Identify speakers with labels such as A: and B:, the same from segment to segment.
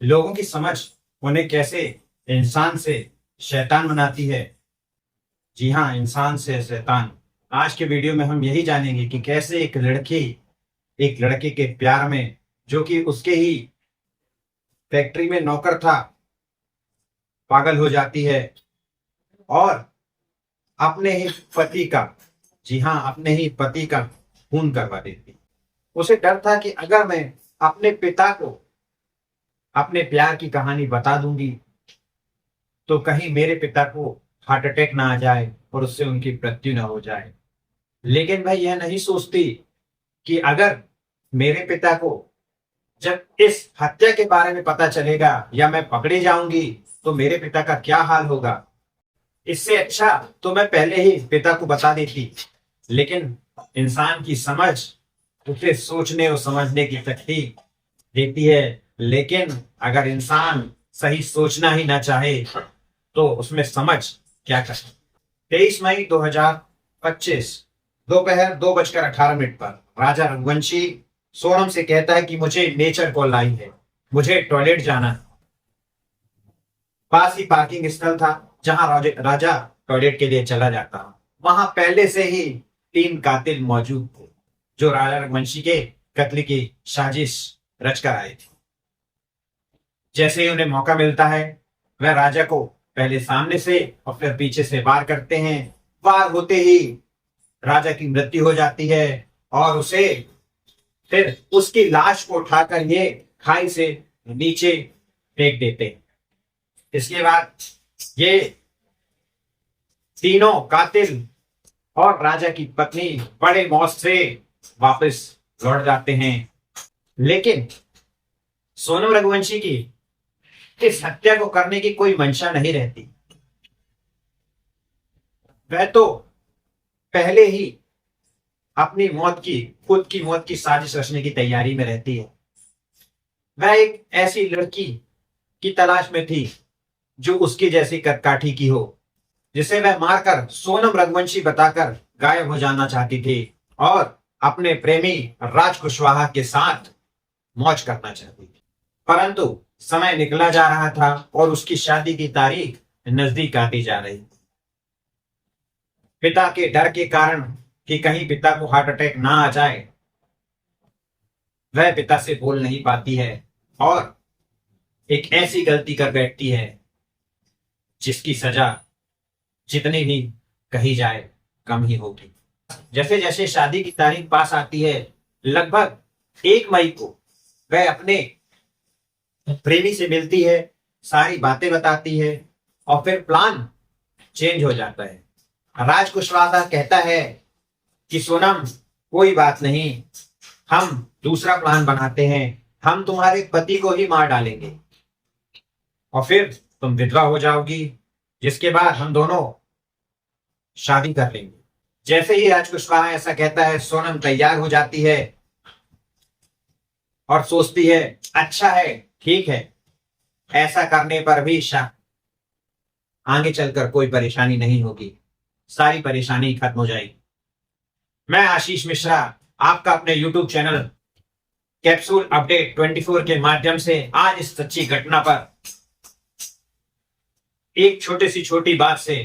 A: लोगों की समझ उन्हें कैसे इंसान से शैतान बनाती है। जी हाँ, इंसान से शैतान। आज के वीडियो में हम यही जानेंगे कि कैसे एक लड़की एक लड़के के प्यार में, जो कि उसके ही फैक्ट्री में नौकर था, पागल हो जाती है और अपने ही पति का, जी हाँ, अपने ही पति का खून करवा देती। उसे डर था कि अगर मैं अपने पिता को अपने प्यार की कहानी बता दूंगी तो कहीं मेरे पिता को हार्ट अटैक ना आ जाए और उससे उनकी मृत्यु ना हो जाए। लेकिन मैं यह नहीं सोचती कि अगर मेरे पिता को जब इस हत्या के बारे में पता चलेगा या मैं पकड़ी जाऊंगी तो मेरे पिता का क्या हाल होगा। इससे अच्छा तो मैं पहले ही पिता को बता देती। लेकिन इंसान की समझ उसे सोचने और समझने की शक्ति देती है। लेकिन अगर इंसान सही सोचना ही ना चाहे तो उसमें समझ क्या कर। 23 मई 2025 दोपहर 2:18 पर राजा रघुवंशी सोनम से कहता है कि मुझे नेचर कॉल आई है, मुझे टॉयलेट जाना है। पास ही पार्किंग स्थल था जहां राजा टॉयलेट के लिए चला जाता। वहां पहले से ही 3 कातिल मौजूद थे जो राजा रघुवंशी के कत्ल की साजिश रचकर आए थे। जैसे ही उन्हें मौका मिलता है वह राजा को पहले सामने से और फिर पीछे से वार करते हैं। वार होते ही राजा की मृत्यु हो जाती है और उसे फिर उसकी लाश को उठाकर ये खाई से नीचे फेंक देते हैं। इसके बाद ये तीनों कातिल और राजा की पत्नी बड़े मौज से वापस लौट जाते हैं। लेकिन सोनम रघुवंशी की इस हत्या को करने की कोई मंशा नहीं रहती। वह तो पहले ही अपनी मौत की, खुद की मौत की साजिश रचने की तैयारी में रहती है। वह एक ऐसी लड़की की तलाश में थी जो उसकी जैसी कदकाठी की हो, जिसे वह मारकर सोनम रघुवंशी बताकर गायब हो जाना चाहती थी और अपने प्रेमी राज कुशवाहा के साथ मौज करना चाहती थी। परंतु समय निकला जा रहा था और उसकी शादी की तारीख नजदीक आती जा रही। पिता के डर के कारण कि कहीं पिता को हार्ट अटैक ना आ जाए, वह पिता से बोल नहीं पाती है और एक ऐसी गलती कर बैठती है जिसकी सजा जितनी भी कही जाए कम ही होगी। जैसे जैसे शादी की तारीख पास आती है, लगभग 1 मई को वह अपने प्रेमी से मिलती है, सारी बातें बताती है और फिर प्लान चेंज हो जाता है। राज कुशवाहा कहता है कि सोनम, कोई बात नहीं, हम दूसरा प्लान बनाते हैं, हम तुम्हारे पति को ही मार डालेंगे और फिर तुम विधवा हो जाओगी, जिसके बाद हम दोनों शादी कर लेंगे। जैसे ही राज कुशवाहा ऐसा कहता है, सोनम तैयार हो जाती है और सोचती है अच्छा है, ठीक है, ऐसा करने पर भी आगे चलकर कोई परेशानी नहीं होगी, सारी परेशानी खत्म हो जाएगी। मैं आशीष मिश्रा आपका अपने YouTube चैनल कैप्सूल अपडेट 24 के माध्यम से आज इस सच्ची घटना पर एक छोटी बात से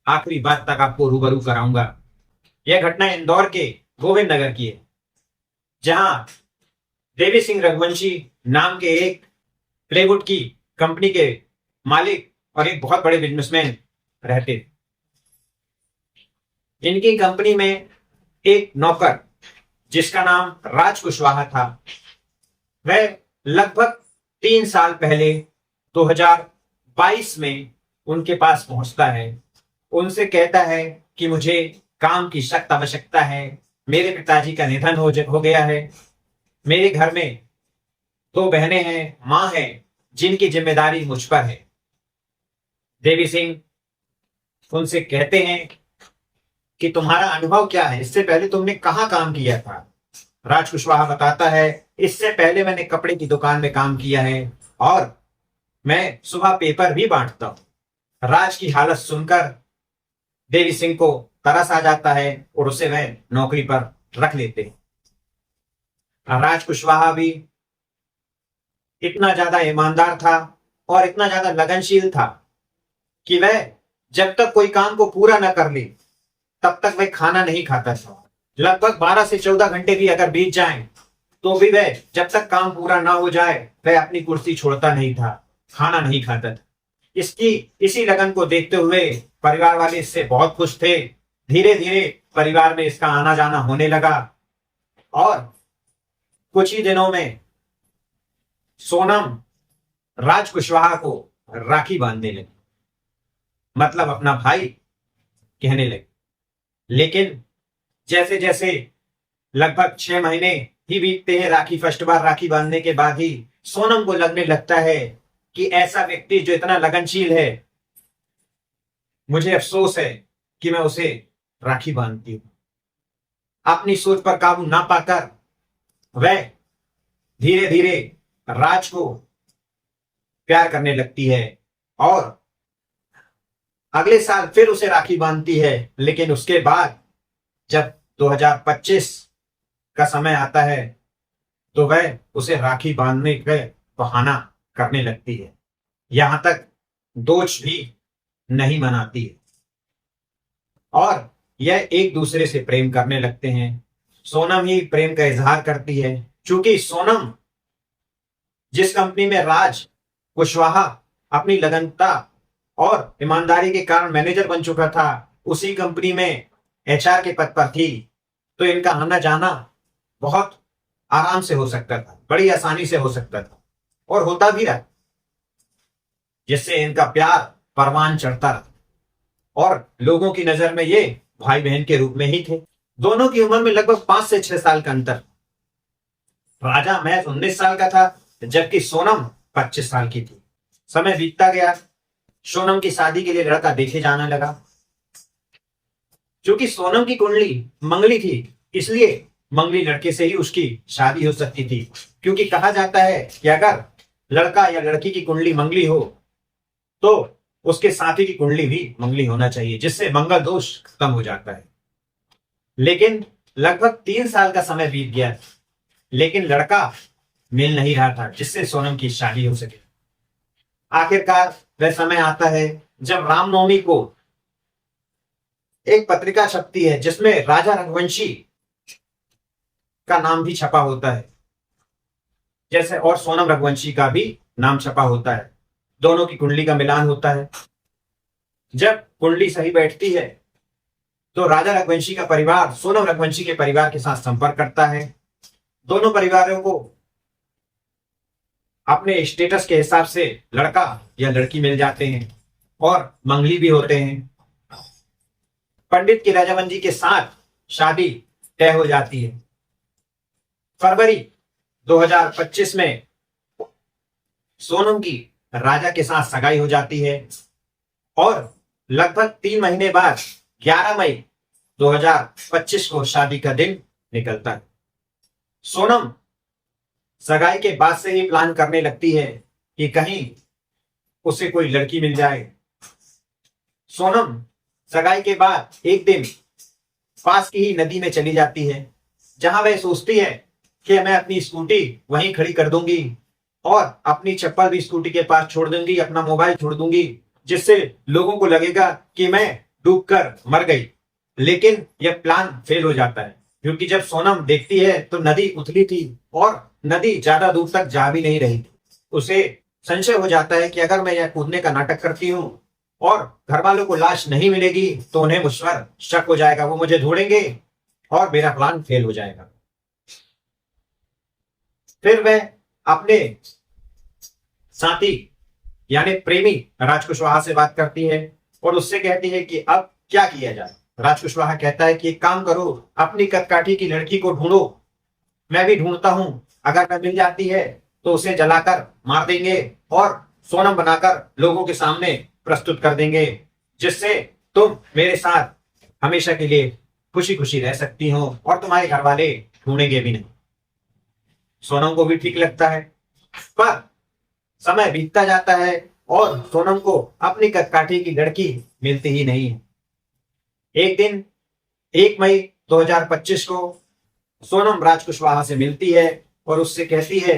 A: आखिरी बात तक आपको रूबरू कराऊंगा। यह घटना इंदौर के गोविंद नगर की है, जहां देवी सिंह रघुवंशी नाम के एक प्लेवुड की कंपनी के मालिक और एक बहुत बड़े बिजनेसमैन रहते। इनकी कंपनी में एक नौकर जिसका नाम राज कुशवाहा था, वह लगभग 3 साल पहले 2022 में उनके पास पहुंचता है। उनसे कहता है कि मुझे काम की सख्त आवश्यकता है, मेरे पिताजी का निधन हो गया है, मेरे घर में 2 बहनें हैं, मां है, जिनकी जिम्मेदारी मुझ पर है। देवी सिंह उनसे कहते हैं कि तुम्हारा अनुभव क्या है, इससे पहले तुमने कहाँ काम किया था। राज कुशवाहा बताता है, इससे पहले मैंने कपड़े की दुकान में काम किया है और मैं सुबह पेपर भी बांटता हूं। राज की हालत सुनकर देवी सिंह को तरस आ जाता है और उसे वह नौकरी पर रख लेते हैं। राज कुशवाहा भी इतना ज्यादा ईमानदार था और इतना ज्यादा लगनशील था कि वह जब तक कोई काम को पूरा न कर ले तब तक वह खाना नहीं खाता था। लगभग 12 से 14 घंटे भी अगर बीत जाएं तो भी वह जब तक काम पूरा ना हो जाए वह अपनी कुर्सी छोड़ता नहीं था, खाना नहीं खाता था। इसकी इसी लगन को देखते हुए परिवार वाले इससे बहुत खुश थे। धीरे धीरे परिवार में इसका आना जाना होने लगा और कुछ ही दिनों में सोनम राज कुशवाहा को राखी बांधने लगी, मतलब अपना भाई कहने लगी। लेकिन जैसे जैसे लगभग 6 महीने ही बीतते हैं राखी, फर्स्ट बार राखी बांधने के बाद ही सोनम को लगने लगता है कि ऐसा व्यक्ति जो इतना लगनशील है, मुझे अफसोस है कि मैं उसे राखी बांधती हूं। अपनी सोच पर काबू ना पाकर वह धीरे धीरे राज को प्यार करने लगती है और अगले साल फिर उसे राखी बांधती है। लेकिन उसके बाद जब 2025 का समय आता है तो वह उसे राखी बांधने का बहाना करने लगती है, यहां तक दोष भी नहीं मनाती है और यह एक दूसरे से प्रेम करने लगते हैं। सोनम ही प्रेम का इजहार करती है, क्योंकि सोनम जिस कंपनी में राज कुशवाहा अपनी लगनता और ईमानदारी के कारण मैनेजर बन चुका था, उसी कंपनी में एचआर के पद पर थी, तो इनका आना जाना बहुत आराम से हो सकता था, बड़ी आसानी से हो सकता था और होता भी रहा, जिससे इनका प्यार परवान चढ़ता रहा और लोगों की नजर में ये भाई बहन के रूप में ही थे। दोनों की उम्र में लगभग 5 से 6 साल का अंतर। राजा महज 19 साल का था जबकि सोनम 25 साल की थी। समय बीतता गया, सोनम की शादी के लिए लड़का देखे जाने लगा। क्योंकि सोनम की कुंडली मंगली थी, इसलिए मंगली लड़के से ही उसकी शादी हो सकती थी, क्योंकि कहा जाता है कि अगर लड़का या लड़की की कुंडली मंगली हो तो उसके साथी की कुंडली भी मंगली होना चाहिए, जिससे मंगल दोष खत्म हो जाता है। लेकिन लगभग 3 साल का समय बीत गया, लेकिन लड़का मिल नहीं रहा था जिससे सोनम की शादी हो सके। आखिरकार वह समय आता है जब रामनवमी को एक पत्रिका छपती है जिसमें राजा रघुवंशी का नाम भी छपा होता है, जैसे और सोनम रघुवंशी का भी नाम छपा होता है। दोनों की कुंडली का मिलान होता है। जब कुंडली सही बैठती है तो राजा रघुवंशी का परिवार सोनम रघुवंशी के परिवार के साथ संपर्क करता है। दोनों परिवारों को अपने स्टेटस के हिसाब से लड़का या लड़की मिल जाते हैं और मंगली भी होते हैं। पंडित की रजामंदी के साथ शादी तय हो जाती है। फरवरी 2025 में सोनम की राजा के साथ सगाई हो जाती है और लगभग 3 महीने बाद 11 मई 2025 को शादी का दिन निकलता है। सोनम सगाई के बाद से ही प्लान करने लगती है कि कहीं उसे कोई लड़की मिल जाए। सोनम सगाई के बाद एक दिन पास की ही नदी में चली जाती है, जहां वह सोचती है कि मैं अपनी स्कूटी वहीं खड़ी कर दूंगी और अपनी चप्पल भी स्कूटी के पास छोड़ दूंगी, अपना मोबाइल छोड़ दूंगी, जिससे लोगों को लगेगा कि मैं डूबकर मर गई। लेकिन यह प्लान फेल हो जाता है, क्योंकि जब सोनम देखती है तो नदी उथली थी और नदी ज्यादा दूर तक जा भी नहीं रही थी। उसे संशय हो जाता है कि अगर मैं यह कूदने का नाटक करती हूँ और घर वालों को लाश नहीं मिलेगी तो उन्हें मुझ पर शक हो जाएगा, वो मुझे ढूंढेंगे और मेरा प्लान फेल हो जाएगा। फिर वह अपने साथी यानी प्रेमी राज कुशवाहा से बात करती है और उससे कहती है कि अब क्या किया जाए। राज कुशवाहा कहता है कि एक काम करो, अपनी कदकाठी की लड़की को ढूंढो, मैं भी ढूंढता हूं, अगर मैं मिल जाती है तो उसे जलाकर मार देंगे और सोनम बनाकर लोगों के सामने प्रस्तुत कर देंगे, जिससे तुम मेरे साथ हमेशा के लिए खुशी खुशी रह सकती हो और तुम्हारे घर वाले ढूंढेंगे भी नहीं। सोनम को भी ठीक लगता है, पर समय बीतता जाता है और सोनम को अपनी कदकाठी की लड़की मिलती ही नहीं है। एक दिन 1 मई 2025 को सोनम राज कुशवाहा से मिलती है और उससे कहती है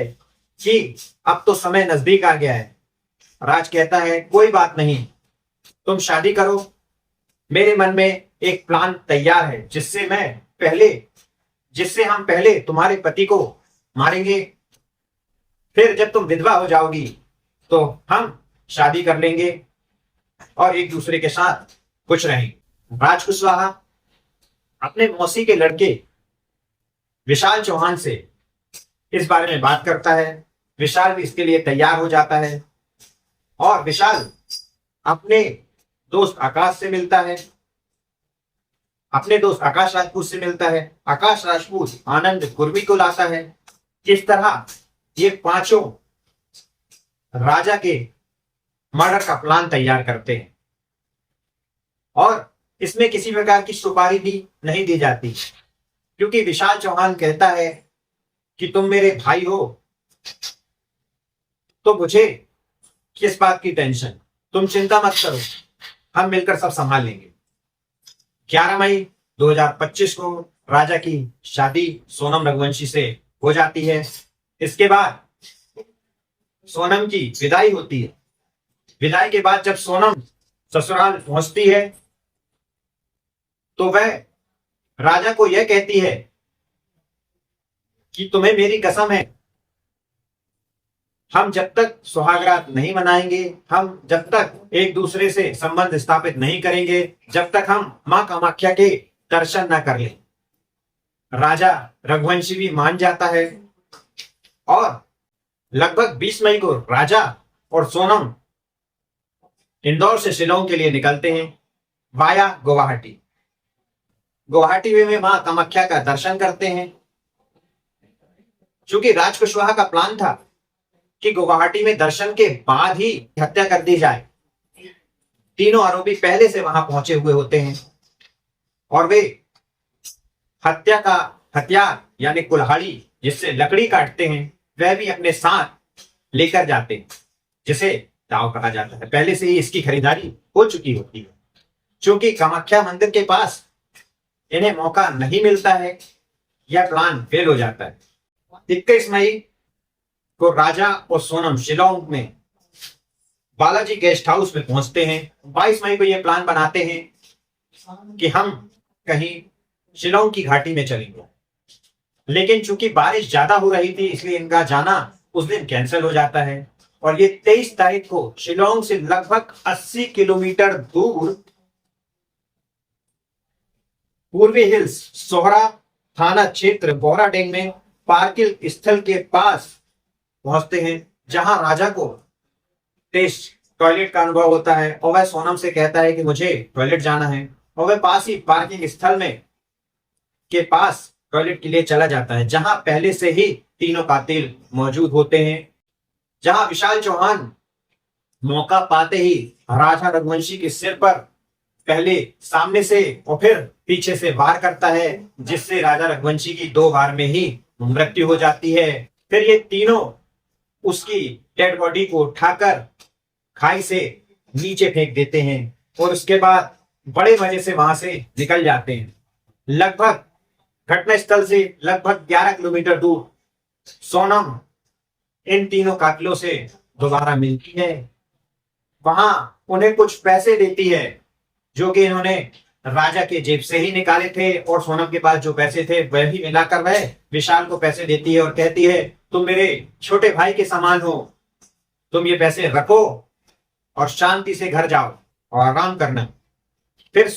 A: कि अब तो समय नजदीक आ गया है। राज कहता है कोई बात नहीं, तुम शादी करो। मेरे मन में एक प्लान तैयार है जिससे हम पहले तुम्हारे पति को मारेंगे, फिर जब तुम विधवा हो जाओगी तो हम शादी कर लेंगे और एक दूसरे के साथ खुश रहेंगे। राज कुशवाहा अपने मौसी के लड़के विशाल चौहान से इस बारे में बात करता है। विशाल भी इसके लिए तैयार हो जाता है और विशाल अपने दोस्त आकाश से मिलता है, अपने दोस्त आकाश राजपूत से मिलता है। आकाश राजपूत आनंद कुर्मी को लाता है। इस तरह ये पांचों राजा के मर्डर का प्लान तैयार करते हैं और इसमें किसी प्रकार की सुपारी भी नहीं दी जाती, क्योंकि विशाल चौहान कहता है कि तुम मेरे भाई हो तो मुझे किस बात की टेंशन, तुम चिंता मत करो, हम मिलकर सब संभाल लेंगे। 11 मई 2025 को राजा की शादी सोनम रघुवंशी से हो जाती है। इसके बाद सोनम की विदाई होती है। विदाई के बाद जब सोनम ससुराल पहुंचती है तो वह राजा को यह कहती है कि तुम्हें मेरी कसम है, हम जब तक सुहागरात नहीं मनाएंगे, हम जब तक एक दूसरे से संबंध स्थापित नहीं करेंगे, जब तक हम मां कामाख्या के दर्शन न कर लें। राजा रघुवंशी भी मान जाता है और लगभग 20 मई को राजा और सोनम इंदौर से शिलोंग के लिए निकलते हैं वाया गुवाहाटी। गुवाहाटी में वे मां कामाख्या का दर्शन करते हैं। चूंकि राज कुशवाहा का प्लान था कि गुवाहाटी में दर्शन के बाद ही हत्या कर दी जाए, तीनों आरोपी पहले से वहां पहुंचे हुए होते हैं और वे हत्या का हथियार यानी कुल्हाड़ी जिससे लकड़ी काटते हैं वह भी अपने साथ लेकर जाते हैं, जिसे दाव कहा जाता है। पहले से ही इसकी खरीदारी हो चुकी होती है। चूंकि कामाख्या मंदिर के पास इन्हें मौका नहीं मिलता है, यह प्लान फेल हो जाता है। 21 मई को राजा और सोनम शिलोंग में बालाजी गेस्ट हाउस में पहुंचते हैं। 22 मई को यह प्लान बनाते हैं कि हम कहीं शिलोंग की घाटी में चलेंगे, लेकिन चूंकि बारिश ज्यादा हो रही थी इसलिए इनका जाना उस दिन कैंसिल हो जाता है और ये 23 तारीख को शिलोंग से लगभग 80 किलोमीटर दूर पूर्वी हिल्स सोहरा थाना क्षेत्र बोहराडेंग में पार्किंग स्थल के पास पहुंचते हैं, जहां राजा को टेस्ट टॉयलेट का अनुभव होता है और वह सोनम से कहता है कि मुझे टॉयलेट जाना है और वह पास ही पार्किंग स्थल में के पास टॉयलेट के लिए चला जाता है, जहां पहले से ही तीनों कातिल मौजूद होते हैं। जहां विशाल चौहान मौका पाते ही राजा रघुवंशी के सिर पर पहले सामने से और फिर पीछे से वार करता है, जिससे राजा रघुवंशी की 2 बार में ही मृत्यु हो जाती है। फिर ये तीनों उसकी डेड बॉडी को उठाकर खाई से नीचे फेंक देते हैं और उसके बाद बड़े मजे से वहां से निकल जाते हैं। लगभग घटनास्थल से लगभग 11 किलोमीटर दूर सोनम इन तीनों कातिलों से दोबारा मिलती है। वहां उन्हें कुछ पैसे देती है जो कि इन्होंने राजा के जेब से ही निकाले थे और सोनम के पास जो पैसे थे वह भी मिलाकर वह विशाल को पैसे देती है और कहती है तुम मेरे छोटे भाई के समान हो, तुम ये पैसे रखो और शांति से घर जाओ और आराम करना। फिर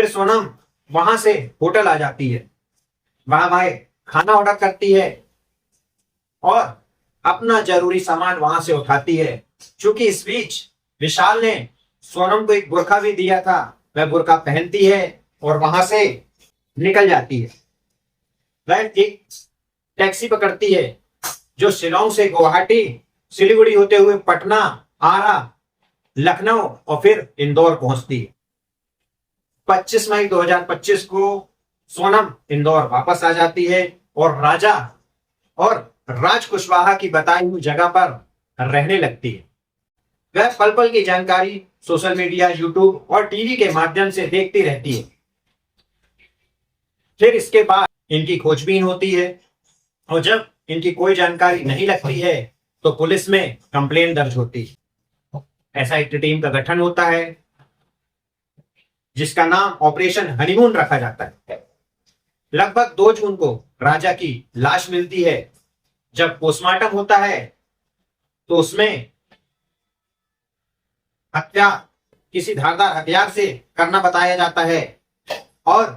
A: सोनम वहां से होटल आ जाती है, वहां वह खाना ऑर्डर करती है और अपना जरूरी सामान वहां से उठाती है। क्योंकि इस बीच विशाल ने सोनम को एक बुर्का भी दिया था, वह बुर्का पहनती है और वहां से निकल जाती है। वह एक टैक्सी पकड़ती है जो शिलोंग से गुवाहाटी, सिलीगुड़ी होते हुए पटना, आरा, लखनऊ और फिर इंदौर पहुंचती है। 25 मई 2025 को सोनम इंदौर वापस आ जाती है और राजा और राज कुशवाहा की बताई हुई जगह पर रहने लगती है। वह पल पल की जानकारी सोशल मीडिया, यूट्यूब और टीवी के माध्यम से देखती रहती है। फिर इसके बाद इनकी खोजबीन होती है और जब इनकी कोई जानकारी नहीं लगती है तो पुलिस में कंप्लेन दर्ज होती है। एसआईटी टीम का गठन होता है जिसका नाम ऑपरेशन हनीमून रखा जाता है। लगभग 2 जून को राजा की लाश मिलती है। जब पोस्टमार्टम होता है तो उसमें हत्या किसी धारदार हथियार से करना बताया जाता है और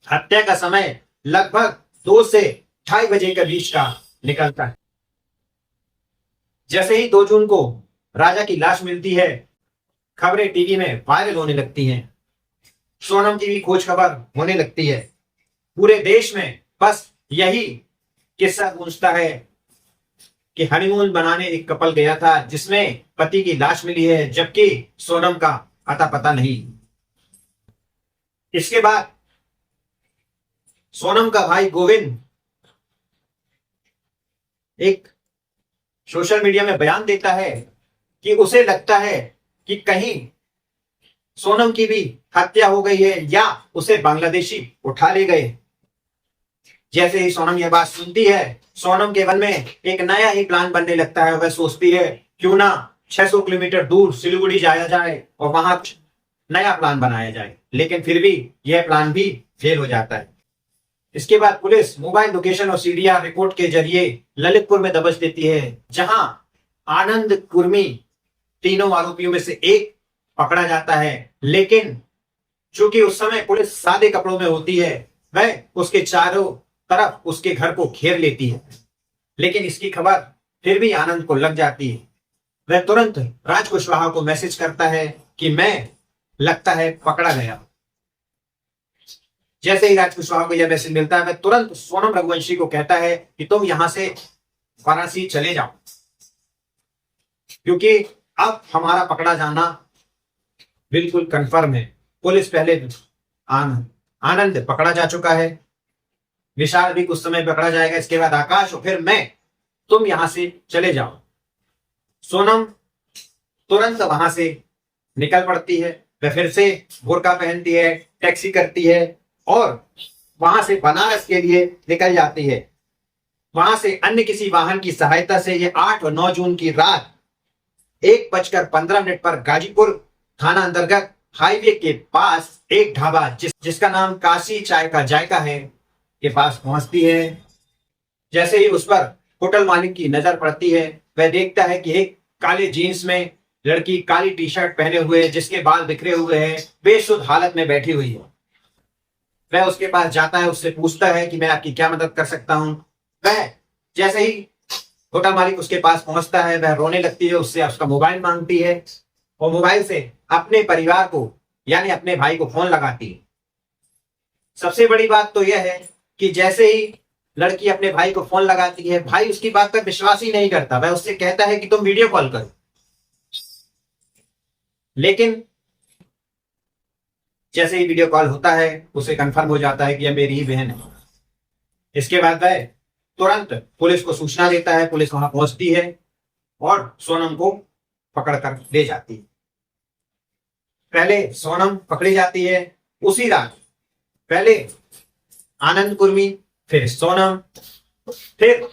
A: हत्या का समय लगभग 2 से 2:30 बजे के बीच का निकलता है। जैसे ही 2 जून को राजा की लाश मिलती है, खबरें टीवी में वायरल होने लगती हैं। सोनम की भी खोज खबर होने लगती है। पूरे देश में बस यही किस्सा गूंजता है कि हनीमून बनाने एक कपल गया था जिसमें पति की लाश मिली है, जबकि सोनम का अता पता नहीं। इसके बाद सोनम का भाई गोविंद एक सोशल मीडिया में बयान देता है कि उसे लगता है कि कहीं सोनम की भी हत्या हो गई है या उसे बांग्लादेशी उठा ले गए। जैसे ही सोनम यह बात सुनती है, सोनम के मन में एक नया ही प्लान बनने लगता है। वह सोचती है क्यों ना 600 किलोमीटर दूर सिलीगुड़ी जाया जाए और वहां नया प्लान बनाया जाए, लेकिन फिर भी यह प्लान भी फेल हो जाता है। इसके बाद पुलिस मोबाइल लोकेशन और सीडीआर रिपोर्ट के जरिए ललितपुर में दबोच देती है, जहां आनंद कुर्मी तीनों आरोपियों में से एक पकड़ा जाता है। लेकिन चूंकि उस समय पुलिस सादे कपड़ों में होती है, वह उसके चारों तरफ उसके घर को घेर लेती है। लेकिन इसकी खबर फिर भी आनंद को लग जाती है। वह तुरंत राज कुशवाहा को मैसेज करता है कि मैं लगता है पकड़ा गया। जैसे ही राज कुशवाहा को यह मैसेज मिलता है, वह तुरंत सोनम रघुवंशी को कहता है कि तुम यहां से वाराणसी चले जाओ, क्योंकि अब हमारा पकड़ा जाना बिल्कुल कंफर्म है। पुलिस पहले आनंद पकड़ा जा चुका है, विशाल भी कुछ समय पकड़ा जाएगा, इसके बाद आकाश और फिर मैं, तुम यहां से चले जाओ। सोनम तुरंत वहां से निकल पड़ती है। वह फिर से बुर्का पहनती है, टैक्सी करती है और वहां से बनारस के लिए निकल जाती है। वहां से अन्य किसी वाहन की सहायता से ये 8 और 9 जून की रात 1:15 पर गाजीपुर थाना अंतर्गत हाईवे के पास एक ढाबा जिसका नाम काशी चाय का जायका है के पास पहुंचती है। जैसे ही उस पर होटल मालिक की नजर पड़ती है, वह देखता है कि एक काले जीन्स में लड़की काली टी शर्ट पहने हुए, जिसके बाल बिखरे हुए हैं, बेसुध हालत में बैठी हुई है। वह उसके पास जाता है, उससे पूछता है कि मैं आपकी क्या मदद कर सकता हूं। वह जैसे ही होटल मालिक उसके पास पहुंचता है, वह रोने लगती है, उससे उसका मोबाइल मांगती है और मोबाइल से अपने परिवार को यानी अपने भाई को फोन लगाती है। सबसे बड़ी बात तो यह है कि जैसे ही लड़की अपने भाई को फोन लगाती है, भाई उसकी बात पर विश्वास ही नहीं करता। वह उससे कहता है कि तुम वीडियो कॉल करो, लेकिन जैसे ही वीडियो कॉल होता है उसे कंफर्म हो जाता है कि यह मेरी ही बहन है। इसके बाद वह तुरंत पुलिस को सूचना देता है। पुलिस वहां पहुंचती है और सोनम को पकड़कर ले जाती है। पहले सोनम पकड़ी जाती है उसी रात। पहले आनंद कुर्मी, फिर सोनम, फिर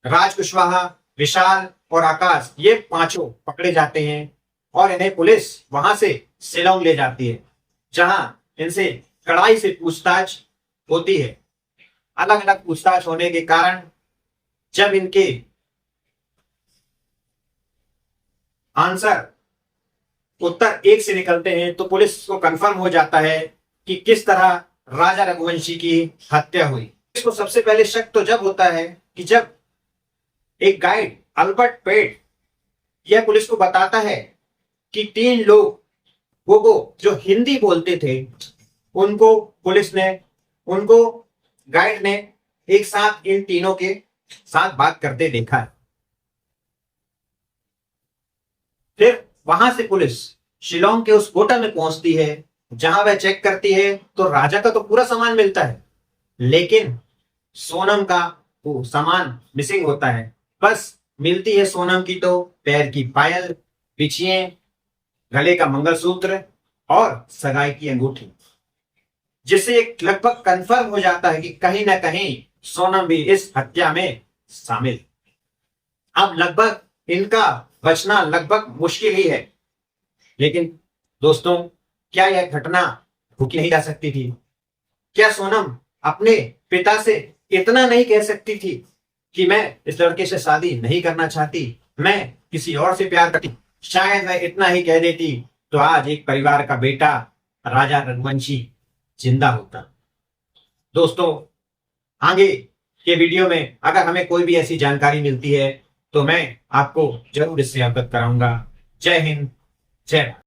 A: राज कुशवाहा, विशाल और आकाश, ये पांचों पकड़े जाते हैं और इन्हें पुलिस वहां से शिलांग ले जाती है, जहां इनसे कड़ाई से पूछताछ होती है। अलग अलग पूछताछ होने के कारण जब इनके आंसर उत्तर एक से निकलते हैं तो पुलिस को कंफर्म हो जाता है कि किस तरह राजा रघुवंशी की हत्या हुई। इसको सबसे पहले शक तो जब होता है कि जब एक गाइड अल्बर्ट पेट यह पुलिस को बताता है कि 3 लोग वो जो हिंदी बोलते थे, उनको गाइड ने एक साथ इन तीनों के साथ बात करते देखा है। फिर वहां से पुलिस शिलोंग के उस होटल में पहुंचती है, जहां वह चेक करती है तो राजा का तो पूरा सामान मिलता है, लेकिन सोनम का वो सामान मिसिंग होता है। बस मिलती है सोनम की तो पैर की पायल, बिछिए, गले का मंगलसूत्र और सगाई की अंगूठी, जिससे एक लगभग कंफर्म हो जाता है कि कहीं ना कहीं सोनम भी इस हत्या में शामिल। अब लगभग इनका बचना लगभग मुश्किल ही है। लेकिन दोस्तों, क्या यह घटना रुकी नहीं जा सकती थी? क्या सोनम अपने पिता से इतना नहीं कह सकती थी कि मैं इस लड़के से शादी नहीं करना चाहती, मैं किसी और से प्यार करती? शायद वह इतना ही कह देती तो आज एक परिवार का बेटा राजा रघुवंशी जिंदा होता। दोस्तों, आगे के वीडियो में अगर हमें कोई भी ऐसी जानकारी मिलती है तो मैं आपको जरूर इससे अवगत कराऊंगा। जय हिंद, जय भारत।